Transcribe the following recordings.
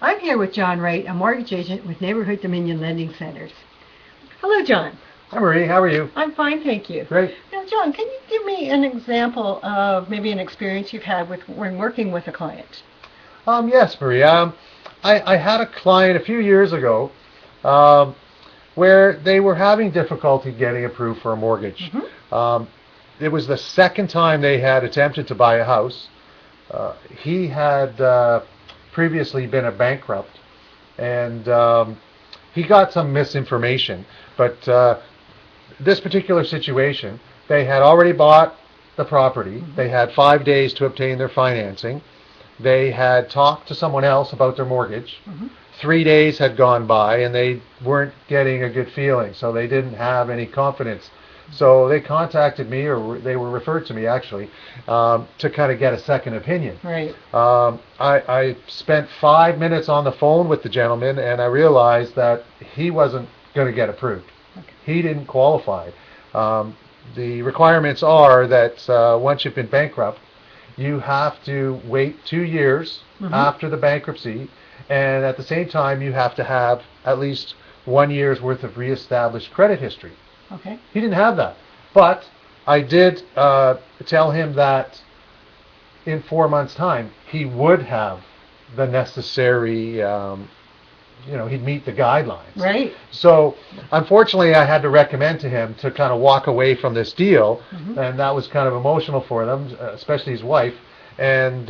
I'm here with John Wright, a mortgage agent with Neighborhood Dominion Lending Centers. Hello, John. Hi, Marie. How are you? I'm fine, thank you. Great. Now, John, can you give me an example of maybe an experience you've had when working with a client? Yes, Marie. I had a client a few years ago where they were having difficulty getting approved for a mortgage. It was the second time they had attempted to buy a house. He had previously been a bankrupt, and he got some misinformation. But this particular situation, they had already bought the property. They had 5 days to obtain their financing. They had talked to someone else about their mortgage. 3 days had gone by, and they weren't getting a good feeling, so they didn't have any confidence. So they contacted me, or they were referred to me actually, to kind of get a second opinion. Right. I spent 5 minutes on the phone with the gentleman, and I realized that he wasn't going to get approved. Okay. He didn't qualify. The requirements are that once you've been bankrupt, you have to wait 2 years after the bankruptcy, and at the same time you have to have at least 1 year's worth of reestablished credit history. Okay. He didn't have that, but I did tell him that in 4 months' time he would have the necessary, he'd meet the guidelines. Right. So unfortunately I had to recommend to him to kind of walk away from this deal, and that was kind of emotional for them, especially his wife. And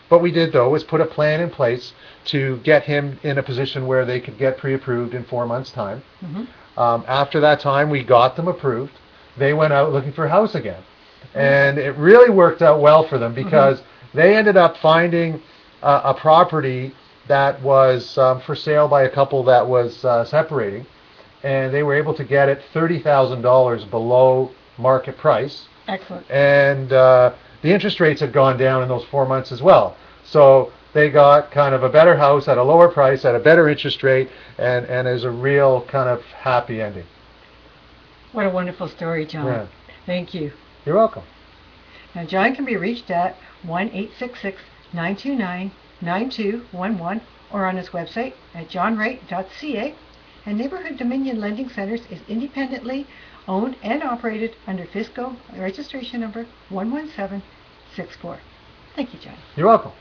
what we did though was put a plan in place to get him in a position where they could get pre-approved in 4 months' time. After that time, we got them approved. They went out looking for a house again. And it really worked out well for them because they ended up finding a property that was for sale by a couple that was separating. And they were able to get it $30,000 below market price. Excellent. And the interest rates had gone down in those 4 months as well. So they got kind of a better house at a lower price, at a better interest rate, and there's a real kind of happy ending. What a wonderful story, John. Yeah. Thank you. You're welcome. Now, John can be reached at 1-866-929-9211 or on his website at johnwright.ca. And Neighborhood Dominion Lending Centers is independently owned and operated under FSCO registration number 11764. Thank you, John. You're welcome.